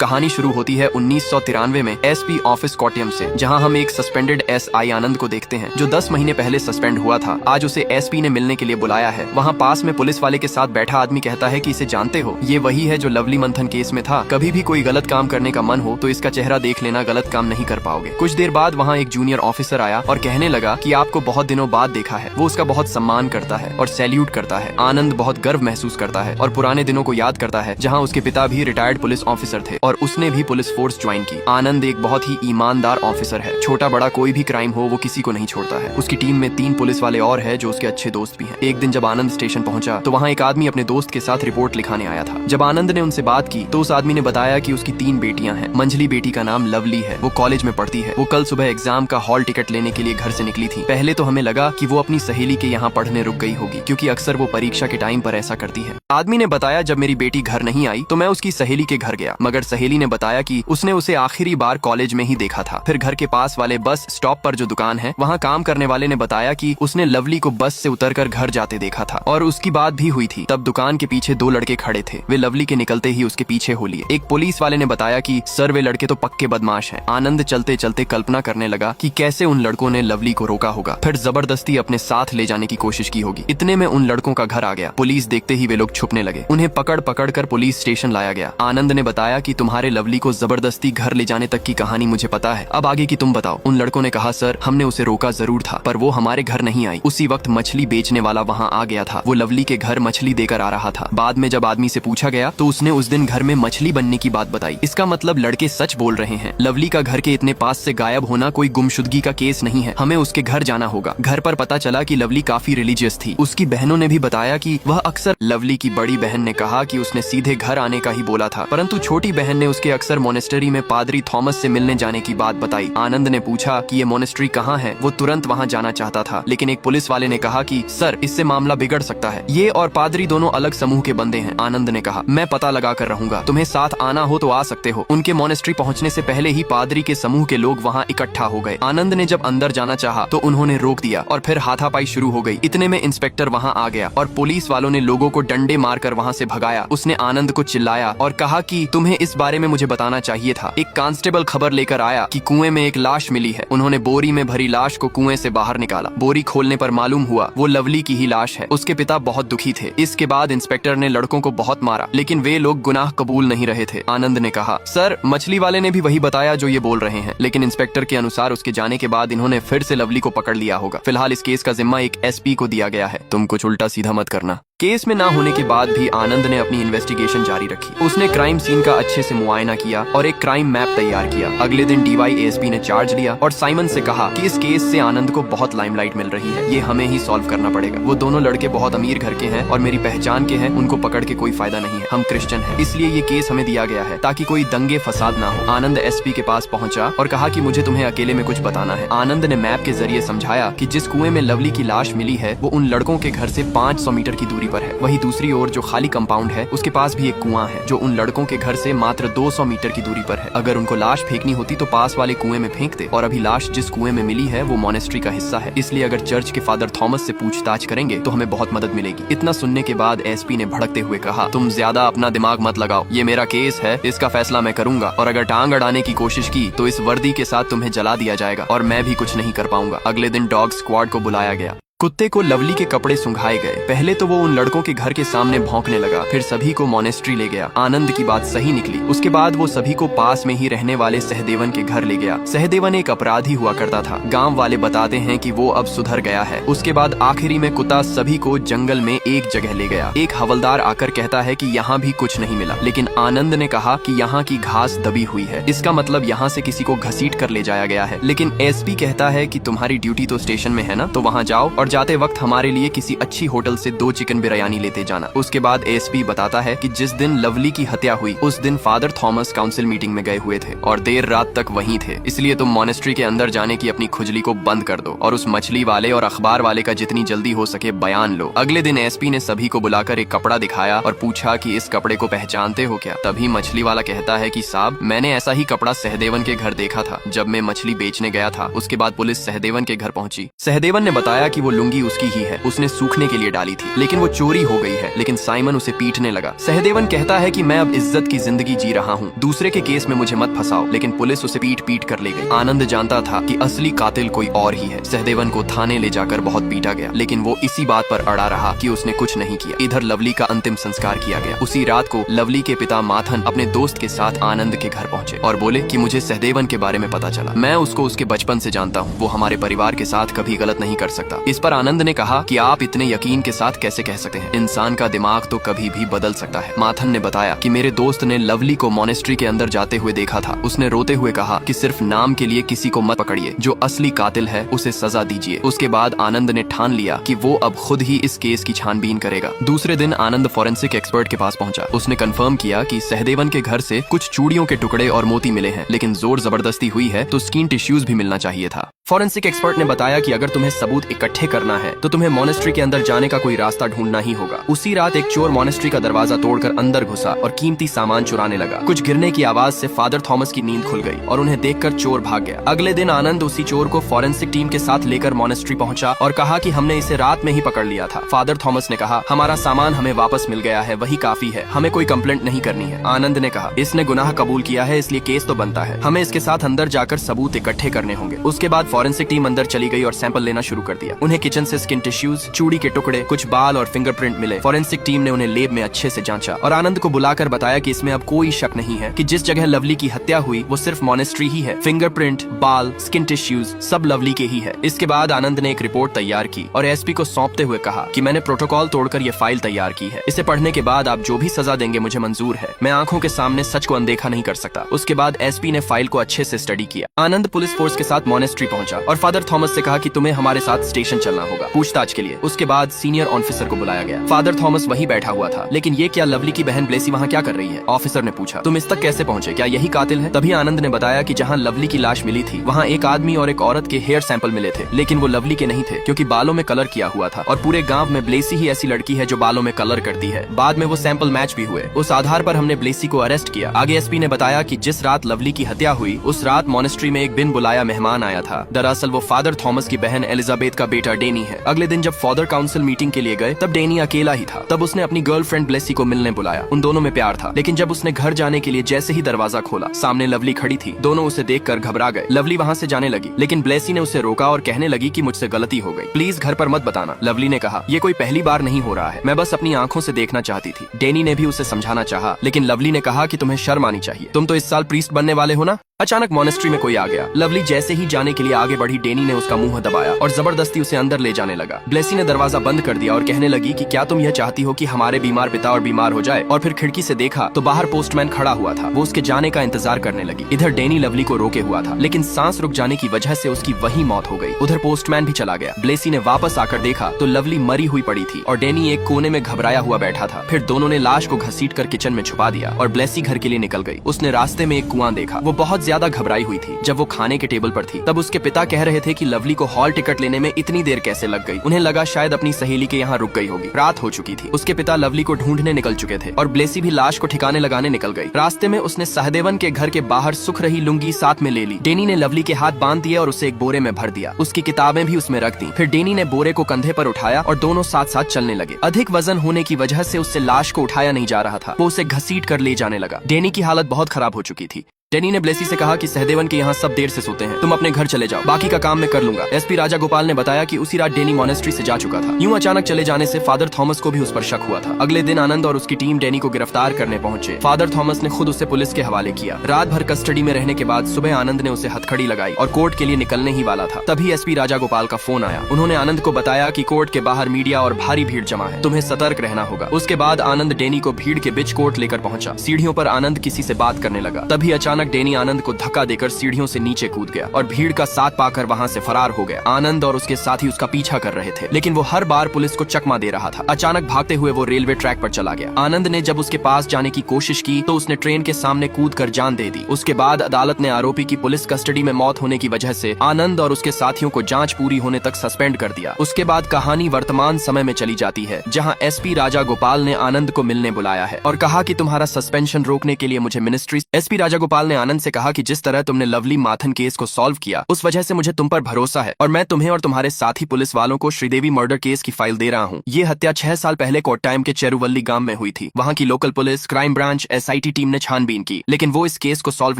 कहानी शुरू होती है 1993 में एसपी ऑफिस कोट्यम से, जहां हम एक सस्पेंडेड एसआई आनंद को देखते हैं जो 10 महीने पहले सस्पेंड हुआ था। आज उसे एसपी ने मिलने के लिए बुलाया है। वहां पास में पुलिस वाले के साथ बैठा आदमी कहता है कि इसे जानते हो, ये वही है जो लवली मंथन केस में था। कभी भी कोई गलत काम करने का मन हो तो इसका चेहरा देख लेना, गलत काम नहीं कर पाओगे। कुछ देर बाद वहाँ एक जूनियर ऑफिसर आया और कहने लगा कि आपको बहुत दिनों बाद देखा है। वो उसका बहुत सम्मान करता है और सैल्यूट करता है। आनंद बहुत गर्व महसूस करता है और पुराने दिनों को याद करता है जहाँ उसके पिता भी रिटायर्ड पुलिस ऑफिसर थे और उसने भी पुलिस फोर्स ज्वाइन की। आनंद एक बहुत ही ईमानदार ऑफिसर है। छोटा बड़ा कोई भी क्राइम हो वो किसी को नहीं छोड़ता है। उसकी टीम में 3 पुलिस वाले और है जो उसके अच्छे दोस्त भी हैं। एक दिन जब आनंद स्टेशन पहुंचा तो वहाँ एक आदमी अपने दोस्त के साथ रिपोर्ट लिखाने आया था। जब आनंद ने उनसे बात की तो उस आदमी ने बताया कि उसकी 3 बेटियां हैं। मंझली बेटी का नाम लवली है, वो कॉलेज में पढ़ती है। वो कल सुबह एग्जाम का हॉल टिकट लेने के लिए घर से निकली थी। पहले तो हमें लगा कि वो अपनी सहेली के यहाँ पढ़ने रुक गई होगी, क्योंकि अक्सर वो परीक्षा के टाइम पर ऐसा करती है। आदमी ने बताया जब मेरी बेटी घर नहीं आई तो मैं उसकी सहेली के घर गया, मगर सहेली ने बताया कि उसने उसे आखिरी बार कॉलेज में ही देखा था। फिर घर के पास वाले बस स्टॉप पर जो दुकान है वहाँ काम करने वाले ने बताया कि उसने लवली को बस से उतरकर घर जाते देखा था और उसकी बात भी हुई थी। तब दुकान के पीछे 2 लड़के खड़े थे। वे लवली के निकलते ही उसके पीछे हो लिए। एक पुलिस वाले ने बताया कि सर वे लड़के तो पक्के बदमाश हैं। आनंद चलते चलते कल्पना करने लगा कि कैसे उन लड़कों ने लवली को रोका होगा, फिर जबरदस्ती अपने साथ ले जाने की कोशिश की होगी। इतने में उन लड़कों का घर आ गया। पुलिस देखते ही वे लोग छुपने लगे। उन्हें पकड़ पकड़ कर पुलिस स्टेशन लाया गया। आनंद ने बताया कि तुम्हारे लवली को जबरदस्ती घर ले जाने तक की कहानी मुझे पता है, अब आगे की तुम बताओ। उन लड़कों ने कहा सर हमने उसे रोका जरूर था, पर वो हमारे घर नहीं आई। उसी वक्त मछली बेचने वाला वहाँ आ गया था। वो लवली के घर मछली देकर आ रहा था। बाद में जब आदमी से पूछा गया तो उसने उस दिन घर में मछली बनने की बात बताई। इसका मतलब लड़के सच बोल रहे हैं। लवली का घर के इतने पास से गायब होना कोई गुमशुदगी का केस नहीं है। हमें उसके घर जाना होगा। घर पर पता चला कि लवली काफी रिलीजियस थी। उसकी बहनों ने भी बताया कि वह अक्सर लवली की बड़ी बहन ने कहा कि उसने सीधे घर आने का ही बोला था, परंतु छोटी बहन ने उसके अक्सर मोनेस्ट्री में पादरी थॉमस से मिलने जाने की बात बताई। आनंद ने पूछा कि ये मोनेस्ट्री कहाँ है। वो तुरंत वहाँ जाना चाहता था, लेकिन एक पुलिस वाले ने कहा कि सर इससे मामला बिगड़ सकता है। ये और पादरी दोनों अलग समूह के बंदे हैं। आनंद ने कहा मैं पता लगा कर रहूंगा, तुम्हें साथ आना हो तो आ सकते हो। उनके मोनेस्ट्री पहुँचने से पहले ही पादरी के समूह के लोग वहाँ इकट्ठा हो गए। आनंद ने जब अंदर जाना चाहा तो उन्होंने रोक दिया और फिर हाथापाई शुरू हो गई। इतने में इंस्पेक्टर वहाँ आ गया और पुलिस वालों ने लोगों को डंडे मारकर वहाँ से भगाया। उसने आनंद को चिल्लाया और कहा कि तुम्हें इस बारे में मुझे बताना चाहिए था। एक कांस्टेबल खबर लेकर आया कि कुएं में एक लाश मिली है। उन्होंने बोरी में भरी लाश को कुएं से बाहर निकाला। बोरी खोलने पर मालूम हुआ वो लवली की ही लाश है। उसके पिता बहुत दुखी थे। इसके बाद इंस्पेक्टर ने लड़कों को बहुत मारा, लेकिन वे लोग गुनाह कबूल नहीं रहे थे। आनंद ने कहा सर मछली वाले ने भी वही बताया जो ये बोल रहे हैं, लेकिन इंस्पेक्टर के अनुसार उसके जाने के बाद इन्होंने फिर से लवली को पकड़ लिया होगा। फिलहाल इस केस का जिम्मा एक एसपी को दिया गया है। तुम कुछ उल्टा सीधा मत करना। केस में ना होने के बाद भी आनंद ने अपनी इन्वेस्टिगेशन जारी रखी। उसने क्राइम सीन का अच्छे से मुआयना किया और एक क्राइम मैप तैयार किया। अगले दिन डीवाई-एएसपी ने चार्ज लिया और साइमन से कहा कि इस केस से आनंद को बहुत लाइमलाइट मिल रही है, ये हमें ही सॉल्व करना पड़ेगा। वो दोनों लड़के बहुत अमीर घर के हैं और मेरी पहचान के हैं, उनको पकड़ के कोई फायदा नहीं है। हम क्रिश्चियन हैं, इसलिए ये केस हमें दिया गया है ताकि कोई दंगे फसाद ना हो। आनंद एसपी के पास पहुंचा और कहा कि मुझे तुम्हें अकेले में कुछ बताना है। आनंद ने मैप के जरिए समझाया कि जिस कुएं में लवली की लाश मिली है वो उन लड़कों के घर से 500 मीटर की दूरी पर है। वही दूसरी और जो खाली कंपाउंड है उसके पास भी एक कुआं है जो उन लड़कों के घर से मात्र 200 मीटर की दूरी पर है। अगर उनको लाश फेंकनी होती तो पास वाले कुएं में फेंकते, और अभी लाश जिस कुएं में मिली है वो मोनेस्ट्री का हिस्सा है, इसलिए अगर चर्च के फादर थॉमस से पूछताछ करेंगे तो हमें बहुत मदद मिलेगी। इतना सुनने के बाद एसपी ने भड़कते हुए कहा तुम ज्यादा अपना दिमाग मत लगाओ, ये मेरा केस है, इसका फैसला मैं करूंगा, और अगर टांग अड़ाने की कोशिश की तो इस वर्दी के साथ तुम्हें जला दिया जाएगा और मैं भी कुछ नहीं कर पाऊंगा। अगले दिन डॉग स्क्वाड को बुलाया गया। कुत्ते को लवली के कपड़े सुंघाए गए। पहले तो वो उन लड़कों के घर के सामने भौंकने लगा, फिर सभी को मोनेस्ट्री ले गया। आनंद की बात सही निकली। उसके बाद वो सभी को पास में ही रहने वाले सहदेवन के घर ले गया। सहदेवन एक अपराधी हुआ करता था। गांव वाले बताते हैं कि वो अब सुधर गया है। उसके बाद आखिरी में कुत्ता सभी को जंगल में एक जगह ले गया। एक हवलदार आकर कहता है कि यहाँ भी कुछ नहीं मिला, लेकिन आनंद ने कहा कि यहाँ की घास दबी हुई है, इसका मतलब यहाँ से किसी को घसीट कर ले जाया गया है। लेकिन एसपी कहता है कि तुम्हारी ड्यूटी तो स्टेशन में है ना, तो वहाँ जाओ और जाते वक्त हमारे लिए किसी अच्छी होटल से 2 चिकन बिरयानी लेते जाना। उसके बाद एसपी बताता है कि जिस दिन लवली की हत्या हुई उस दिन फादर थॉमस काउंसिल मीटिंग में गए हुए थे और देर रात तक वहीं थे, इसलिए तुम मोनेस्ट्री के अंदर जाने की अपनी खुजली को बंद कर दो और उस मछली वाले और अखबार वाले का जितनी जल्दी हो सके बयान लो। अगले दिन एसपी ने सभी को बुलाकर एक कपड़ा दिखाया और पूछा कि इस कपड़े को पहचानते हो क्या। तभी मछली वाला कहता है कि साहब मैंने ऐसा ही कपड़ा सहदेवन के घर देखा था जब मैं मछली बेचने गया था। उसके बाद पुलिस सहदेवन के घर पहुंची। सहदेवन ने बताया कि वो लुंगी उसकी ही है, उसने सूखने के लिए डाली थी, लेकिन वो चोरी हो गई है। लेकिन साइमन उसे पीटने लगा। सहदेवन कहता है कि मैं अब इज्जत की जिंदगी जी रहा हूँ, दूसरे के केस में मुझे मत फंसाओ। लेकिन पुलिस उसे पीट पीट कर ले गई। आनंद जानता था कि असली कातिल कोई और ही है। सहदेवन को थाने ले जाकर बहुत पीटा गया, लेकिन वो इसी बात पर अड़ा रहा कि उसने कुछ नहीं किया। इधर लवली का अंतिम संस्कार किया गया। उसी रात को लवली के पिता माथन अपने दोस्त के साथ आनंद के घर पहुंचे और बोले कि मुझे सहदेवन के बारे में पता चला। मैं उसको उसके बचपन से जानता हूँ, वो हमारे परिवार के साथ कभी गलत नहीं कर सकता। इस पर आनंद ने कहा कि आप इतने यकीन के साथ कैसे कह सकते हैं, इंसान का दिमाग तो कभी भी बदल सकता है। माथन ने बताया कि मेरे दोस्त ने लवली को मॉनेस्ट्री के अंदर जाते हुए देखा था। उसने रोते हुए कहा कि सिर्फ नाम के लिए किसी को मत पकड़िए, जो असली कातिल है उसे सजा दीजिए। उसके बाद आनंद ने ठान लिया कि वो अब खुद ही इस केस की छानबीन करेगा। दूसरे दिन आनंद फॉरेंसिक एक्सपर्ट के पास पहुंचा। उसने कंफर्म किया कि सहदेवन के घर से कुछ चूड़ियों के टुकड़े और मोती मिले हैं, लेकिन जोर जबरदस्ती हुई है तो स्किन टिश्यूज भी मिलना चाहिए था। फॉरेंसिक एक्सपर्ट ने बताया कि अगर तुम्हें सबूत इकट्ठे करना है तो तुम्हें मॉनेस्ट्री के अंदर जाने का कोई रास्ता ढूंढना ही होगा। उसी रात एक चोर मॉनेस्ट्री का दरवाजा तोड़कर अंदर घुसा और कीमती सामान चुराने लगा। कुछ गिरने की आवाज से फादर थॉमस की नींद खुल गई और उन्हें देखकर चोर भाग गया। अगले दिन आनंद उसी चोर को फॉरेंसिक टीम के साथ लेकर मॉनेस्ट्री पहुंचा और कहा कि हमने इसे रात में ही पकड़ लिया था। फादर थॉमस ने कहा, हमारा सामान हमें वापस मिल गया है, वही काफी है, हमें कोई कंप्लेंट नहीं करनी है। आनंद ने कहा, इसने गुनाह कबूल किया है, इसलिए केस तो बनता है, हमें इसके साथ अंदर जाकर सबूत इकट्ठे करने होंगे। उसके बाद फॉरेंसिक टीम अंदर चली गई और सैंपल लेना शुरू कर दिया। उन्हें किचन से स्किन टिश्यूज, चूड़ी के टुकड़े, कुछ बाल और फिंगरप्रिंट मिले। फॉरेंसिक टीम ने उन्हें लेब में अच्छे से जांचा और आनंद को बुलाकर बताया कि इसमें अब कोई शक नहीं है कि जिस जगह लवली की हत्या हुई वो सिर्फ मॉनेस्ट्री ही है। फिंगरप्रिंट, बाल, स्किन टिश्यूज सब लवली के ही है। इसके बाद आनंद ने एक रिपोर्ट तैयार की और एसपी को सौंपते हुए कहा कि मैंने प्रोटोकॉल तोड़कर ये फाइल तैयार की है। इसे पढ़ने के बाद आप जो भी सजा देंगे मुझे मंजूर है। मैं आंखों के सामने सच को अनदेखा नहीं कर सकता। उसके बाद एसपी ने फाइल को अच्छे से स्टडी किया। आनंद पुलिस फोर्स के साथ मॉनेस्ट्री पहुंचा और फादर थॉमस से कहा कि तुम्हें हमारे साथ स्टेशन चलना होगा पूछताछ के लिए। उसके बाद सीनियर ऑफिसर को बुलाया गया। फादर थॉमस वहीं बैठा हुआ था। लेकिन ये क्या, लवली की बहन ब्लेसी वहाँ क्या कर रही है? ऑफिसर ने पूछा। तुम इस तक कैसे पहुंचे? क्या यही कातिल है? तभी आनंद ने बताया कि जहाँ लवली की लाश मिली थी वहाँ एक आदमी और एक औरत के हेयर सैंपल मिले थे, लेकिन वो लवली के नहीं थे क्योंकि बालों में कलर किया हुआ था और पूरे गाँव में ब्लेसी ही ऐसी लड़की है जो बालों में कलर करती है। बाद में वो सैंपल मैच भी हुए। उस आधार पर हमने ब्लेसी को अरेस्ट किया। आगे एसपी ने बताया कि जिस रात लवली की हत्या हुई उस रात मॉनेस्ट्री में एक बिन बुलाया मेहमान आया था। दरअसल वो फादर थॉमस की बहन एलिजाबेथ का बेटा डेनी है। अगले दिन जब फादर काउंसिल मीटिंग के लिए गए तब डेनी अकेला ही था। तब उसने अपनी गर्लफ्रेंड ब्लेसी को मिलने बुलाया। उन दोनों में प्यार था, लेकिन जब उसने घर जाने के लिए जैसे ही दरवाजा खोला सामने लवली खड़ी थी। दोनों उसे देखकर घबरा गए। लवली वहाँ से जाने लगी, लेकिन ब्लेसी ने उसे रोका और कहने लगी कि मुझसे गलती हो गई, प्लीज घर पर मत बताना। लवली ने कहा, ये कोई पहली बार नहीं हो रहा है, मैं बस अपनी आंखों से देखना चाहती थी। डेनी ने भी उसे समझाना चाहा, लेकिन लवली ने कहा कि तुम्हें शर्म आनी चाहिए, तुम तो इस साल प्रीस्ट बनने वाले हो ना। अचानक मॉनेस्ट्री में कोई आ गया। लवली जैसे ही जाने के लिए आगे बढ़ी, डेनी ने उसका मुंह दबाया और जबरदस्ती उसे अंदर ले जाने लगा। ब्लेसी ने दरवाजा बंद कर दिया और कहने लगी कि क्या तुम यह चाहती हो कि हमारे बीमार पिता और बीमार हो जाए? और फिर खिड़की से देखा तो बाहर पोस्टमैन खड़ा हुआ था। वो उसके जाने का इंतजार करने लगी। इधर डेनी लवली को रोके हुआ था, लेकिन सांस रुक जाने की वजह से उसकी वही मौत हो गई। उधर पोस्टमैन भी चला गया। ब्लेसी ने वापस आकर देखा तो लवली मरी हुई पड़ी थी और डेनी एक कोने में घबराया हुआ बैठा था। फिर दोनों ने लाश को घसीट कर किचन में छुपा दिया और ब्लेसी घर के लिए निकल गई। उसने रास्ते में एक कुआं देखा। वो बहुत ज्यादा घबराई हुई थी। जब वो खाने के टेबल पर थी तब उसके पिता कह रहे थे कि लवली को हॉल टिकट लेने में इतनी देर कैसे लग गई। उन्हें लगा शायद अपनी सहेली के यहाँ रुक गई होगी। रात हो चुकी थी। उसके पिता लवली को ढूंढने निकल चुके थे और ब्लेसी भी लाश को ठिकाने लगाने निकल गई। रास्ते में उसने सहदेवन के घर के बाहर सुख रही लुंगी साथ में ले ली। डेनी ने लवली के हाथ बांध दिए और उसे एक बोरे में भर दिया। उसकी किताबें भी उसमें रख दी। फिर डेनी ने बोरे को कंधे पर उठाया और दोनों साथ साथ चलने लगे। अधिक वजन होने की वजह से उससे लाश को उठाया नहीं जा रहा था। वो उसे घसीट कर ले जाने लगा। डेनी की हालत बहुत खराब हो चुकी थी। डेनी ने ब्लेसी से कहा कि सहदेवन के यहाँ सब देर से सोते हैं, तुम अपने घर चले जाओ, बाकी का काम मैं कर लूंगा। एसपी राजा गोपाल ने बताया कि उसी रात डेनी मॉनेस्ट्री से जा चुका था। यूं अचानक चले जाने से फादर थॉमस को भी उस पर शक हुआ था। अगले दिन आनंद और उसकी टीम डेनी को गिरफ्तार करने पहुंचे। फादर थॉमस ने खुद उसे पुलिस के हवाले किया। रात भर कस्टडी में रहने के बाद सुबह आनंद ने उसे हथकड़ी लगाई और कोर्ट के लिए निकलने ही वाला था। तभी एसपी राजा गोपाल का फोन आया। उन्होंने आनंद को बताया कि कोर्ट के बाहर मीडिया और भारी भीड़ जमा है, तुम्हें सतर्क रहना होगा। उसके बाद आनंद डेनी को भीड़ के बीच कोर्ट लेकर पहुंचा। सीढ़ियों पर आनंद किसी से बात करने लगा। तभी अचानक डेनी आनंद को धक्का देकर सीढ़ियों से नीचे कूद गया और भीड़ का साथ पाकर वहां से फरार हो गया। आनंद और उसके साथी उसका पीछा कर रहे थे, लेकिन वो हर बार पुलिस को चकमा दे रहा था। अचानक भागते हुए वो रेलवे ट्रैक पर चला गया। आनंद ने जब उसके पास जाने की कोशिश की तो उसने ट्रेन के सामने कूद कर जान दे दी। उसके बाद अदालत ने आरोपी की पुलिस कस्टडी में मौत होने की वजह से आनंद और उसके साथियों को जांच पूरी होने तक सस्पेंड कर दिया। उसके बाद कहानी वर्तमान समय में चली जाती है, जहाँ एसपी राजा गोपाल ने आनंद को मिलने बुलाया है और कहा कि तुम्हारा सस्पेंशन रोकने के लिए मुझे मिनिस्ट्री। एसपी राजा गोपाल ने ने आनंद से कहा कि जिस तरह तुमने लवली माथन केस को सॉल्व किया उस वजह से मुझे तुम पर भरोसा है और मैं तुम्हें और तुम्हारे साथी पुलिस वालों को श्रीदेवी मर्डर केस की फाइल दे रहा हूँ। ये हत्या 6 साल पहले कोट्टायम के चेरुवल्ली गांव में हुई थी। वहाँ की local police, crime branch, SIT team ने छानबीन की, लेकिन वो इस केस को सॉल्व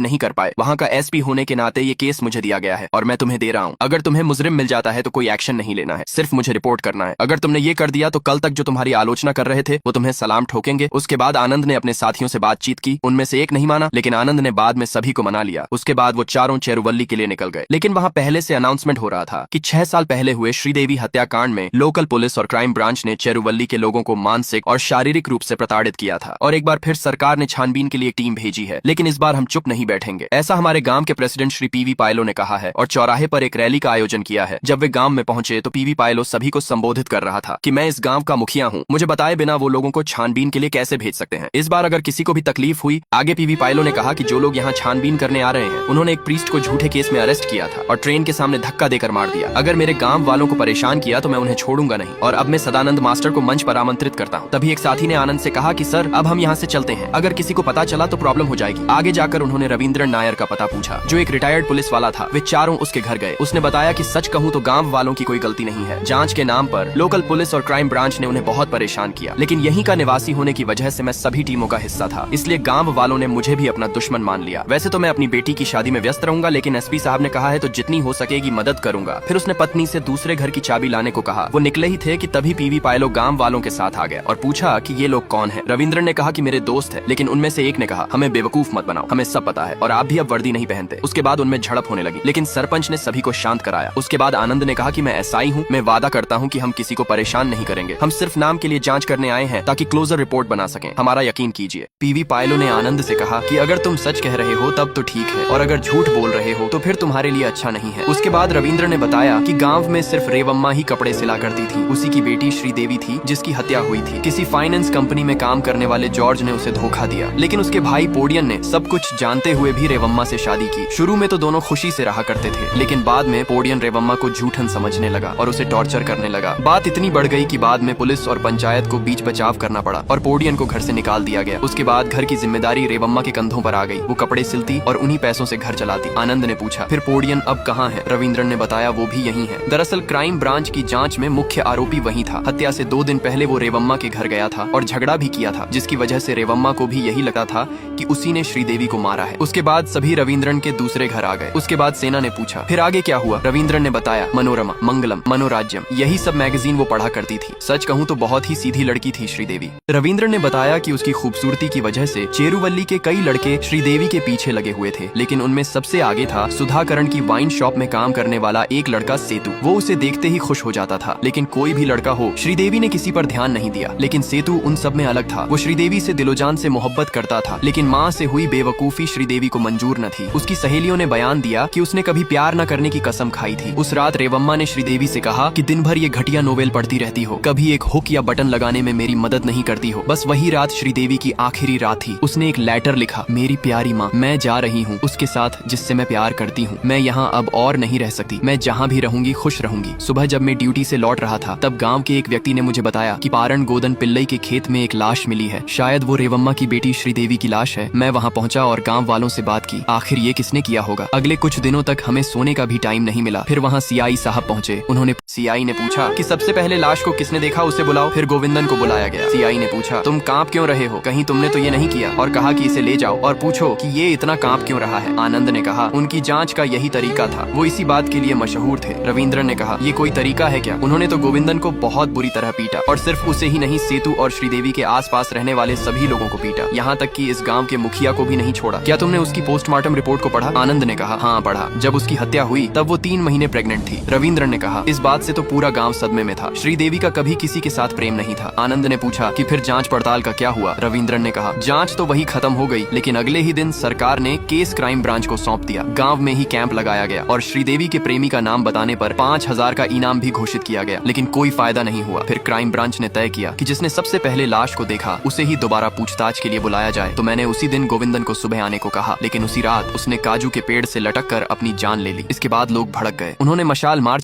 नहीं कर पाए। वहाँ का SP होने के नाते ये केस मुझे दिया गया है और मैं तुम्हें दे रहा हूँ। अगर तुम्हें मुजरिम मिल जाता है तो कोई एक्शन नहीं लेना है, सिर्फ मुझे रिपोर्ट करना है। अगर तुमने ये कर दिया तो कल तक जो तुम्हारी आलोचना कर रहे थे वो तुम्हें सलाम ठोकेंगे। उसके बाद आनंद ने अपने साथियों से बातचीत की। उनमें से एक नहीं माना, लेकिन आनंद ने बाद में सभी को मना लिया। उसके बाद वो चारों चेरुवल्ली के लिए निकल गए। लेकिन वहाँ पहले से अनाउंसमेंट हो रहा था कि 6 साल पहले हुए श्रीदेवी हत्याकांड में लोकल पुलिस और क्राइम ब्रांच ने चेरुवल्ली के लोगों को मानसिक और शारीरिक रूप से प्रताड़ित किया था। और एक बार फिर सरकार ने छानबीन के लिए एक टीम भेजी है, लेकिन इस बार हम चुप नहीं बैठेंगे। ऐसा हमारे गांव के प्रेसिडेंट श्री PV पायलो ने कहा है और चौराहे पर एक रैली का आयोजन किया है। जब वे गांव में पहुंचे तो PV पायलो सभी को संबोधित कर रहा था कि मैं इस गांव का मुखिया हूं, मुझे बताए बिना वो लोगों को छानबीन के लिए कैसे भेज सकते हैं। इस बार अगर किसी को भी तकलीफ हुई, आगे PV पायलो ने कहा कि जो लोग यहाँ छानबीन करने आ रहे हैं उन्होंने एक प्रीस्ट को झूठे केस में अरेस्ट किया था और ट्रेन के सामने धक्का देकर मार दिया। अगर मेरे गांव वालों को परेशान किया तो मैं उन्हें छोड़ूंगा नहीं। और अब मैं सदानंद मास्टर को मंच पर आमंत्रित करता हूँ। तभी एक साथी ने आनंद से कहा कि सर अब हम यहाँ से चलते हैं, अगर किसी को पता चला तो प्रॉब्लम हो जाएगी। आगे जाकर उन्होंने रविंद्रन नायर का पता पूछा जो एक रिटायर्ड पुलिस वाला था। वे चारों उसके घर गए। उसने बताया कि सच कहूँ तो गांव वालों की कोई गलती नहीं है। जांच के नाम पर लोकल पुलिस और क्राइम ब्रांच ने उन्हें बहुत परेशान किया, लेकिन यहीं का निवासी होने की वजह से मैं सभी टीमों का हिस्सा था, इसलिए गांव वालों ने मुझे भी अपना दुश्मन मान लिया। वैसे तो मैं अपनी बेटी की शादी में व्यस्त रहूंगा, लेकिन SP साहब ने कहा है तो जितनी हो सकेगी मदद करूंगा। फिर उसने पत्नी से दूसरे घर की चाबी लाने को कहा। वो निकले ही थे कि तभी PV पायलो गांव वालों के साथ आ गया और पूछा कि ये लोग कौन हैं। रविंद्र ने कहा कि मेरे दोस्त है, लेकिन उनमें से एक ने कहा हमें बेवकूफ मत बनाओ, हमें सब पता है और आप भी अब वर्दी नहीं पहनते। उसके बाद उनमें झड़प होने लगी, लेकिन सरपंच ने सभी को शांत कराया। उसके बाद आनंद ने कहा कि मैं SI हूँ, मैं वादा करता हूँ कि हम किसी को परेशान नहीं करेंगे, हम सिर्फ नाम के लिए जांच करने आए हैं ताकि क्लोजर रिपोर्ट बना सकें, हमारा यकीन कीजिए। PV पायलो ने आनंद से कहा कि अगर तुम सच कह रहे हो तब तो ठीक है, और अगर झूठ बोल रहे हो तो फिर तुम्हारे लिए अच्छा नहीं है। उसके बाद रविंद्र ने बताया कि गांव में सिर्फ रेवम्मा ही कपड़े सिला करती थी। उसी की बेटी श्रीदेवी थी जिसकी हत्या हुई थी। किसी फाइनेंस कंपनी में काम करने वाले जॉर्ज ने उसे धोखा दिया, लेकिन उसके भाई पोडियन ने सब कुछ जानते हुए भी रेवम्मा से शादी की। शुरू में तो दोनों खुशी से रहा करते थे, लेकिन बाद में पोडियन रेवम्मा को झूठन समझने लगा और उसे टॉर्चर करने लगा। बात इतनी बढ़ गई कि बाद में पुलिस और पंचायत को बीच बचाव करना पड़ा और पोडियन को घर से निकाल दिया गया। उसके बाद घर की जिम्मेदारी रेवम्मा के कंधों पर आ गई। वो कपड़े सिलती और उन्हीं पैसों से घर चलाती। आनंद ने पूछा फिर पोडियन अब कहाँ है? रविंद्रन ने बताया वो भी यहीं है। दरअसल क्राइम ब्रांच की जांच में मुख्य आरोपी वही था। हत्या से 2 दिन पहले वो रेवम्मा के घर गया था और झगड़ा भी किया था, जिसकी वजह से रेवम्मा को भी यही लगता था कि उसी ने श्रीदेवी को मारा है। उसके बाद सभी रविंद्रन के दूसरे घर आ गए। उसके बाद सेना ने पूछा फिर आगे क्या हुआ? रविंद्रन ने बताया मनोरमा, मंगलम, मनोराज्यम, यही सब मैगजीन वो पढ़ा करती थी। सच कहूँ तो बहुत ही सीधी लड़की थी श्रीदेवी। रविंद्रन ने बताया कि उसकी खूबसूरती की वजह से चेरुवल्ली के कई लड़के श्रीदेवी के पीछे लगे हुए थे, लेकिन उनमें सबसे आगे था सुधाकरण की वाइन शॉप में काम करने वाला एक लड़का सेतु। वो उसे देखते ही खुश हो जाता था, लेकिन कोई भी लड़का हो, श्रीदेवी ने किसी पर ध्यान नहीं दिया। लेकिन सेतु उन सब में अलग था। वो श्रीदेवी से दिलोजान से मोहब्बत करता था, लेकिन माँ से हुई बेवकूफी श्रीदेवी को मंजूर न थी। उसकी सहेलियों ने बयान दिया कि उसने कभी प्यार न करने की कसम खाई थी। उस रात रेवम्मा ने श्रीदेवी से कहा कि दिन भर ये घटिया नोवेल पढ़ती रहती हो, कभी एक हुक या बटन लगाने में मेरी मदद नहीं करती हो। बस वही रात श्रीदेवी की आखिरी रात थी। उसने एक लेटर लिखा, मेरी प्यारी माँ, मैं जा रही हूँ उसके साथ जिससे मैं प्यार करती हूँ। मैं यहाँ अब और नहीं रह सकती, मैं जहाँ भी रहूंगी खुश रहूंगी। सुबह जब मैं ड्यूटी से लौट रहा था तब गांव के एक व्यक्ति ने मुझे बताया कि पारण गोदन पिल्लई के खेत में एक लाश मिली है। शायद वो रेवम्मा की बेटी श्रीदेवी की लाश है। मैं वहाँ पहुँचा और गाँव वालों से बात की। आखिर ये किसने किया होगा? अगले कुछ दिनों तक हमें सोने का भी टाइम नहीं मिला। फिर वहाँ CI साहब पहुँचे। उन्होंने CI ने पूछा कि सबसे पहले लाश को किसने देखा, उसे बुलाओ। फिर गोविंदन को बुलाया गया। CI ने पूछा तुम कांप क्यों रहे हो, कहीं तुमने तो ये नहीं किया? और कहा कि इसे ले जाओ और पूछो कि ये इतना कांप क्यों रहा है। आनंद ने कहा उनकी जांच का यही तरीका था, वो इसी बात के लिए मशहूर थे। रविंद्र ने कहा ये कोई तरीका है क्या? उन्होंने तो गोविंदन को बहुत बुरी तरह पीटा, और सिर्फ उसे ही नहीं, सेतु और श्रीदेवी के आसपास रहने वाले सभी लोगों को पीटा, यहाँ तक कि इस गांव के मुखिया को भी नहीं छोड़ा। क्या तुमने उसकी पोस्टमार्टम रिपोर्ट को पढ़ा? आनंद ने कहा हाँ पढ़ा। जब उसकी हत्या हुई तब वो 3 महीने प्रेग्नेंट थी। रविंद्र ने कहा इस बात से तो पूरा गांव सदमे में था। श्रीदेवी का कभी किसी के साथ प्रेम नहीं था। आनंद ने पूछा कि फिर जांच पड़ताल का क्या हुआ? रविंद्र ने कहा जांच तो वही खत्म हो गई, लेकिन अगले ही दिन सरकार ने केस क्राइम ब्रांच को सौंप दिया। गांव में ही कैंप लगाया गया और श्रीदेवी के प्रेमी का नाम बताने पर 5000 का इनाम भी घोषित किया गया, लेकिन कोई फायदा नहीं हुआ। फिर क्राइम ब्रांच ने तय किया कि जिसने सबसे पहले लाश को देखा उसे ही दोबारा पूछताछ के लिए बुलाया जाए। तो मैंने उसी दिन गोविंदन को सुबह आने को कहा, लेकिन उसी रात उसने काजू के पेड़ से लटक कर अपनी जान ले ली। इसके बाद लोग भड़क गए। उन्होंने मशाल मार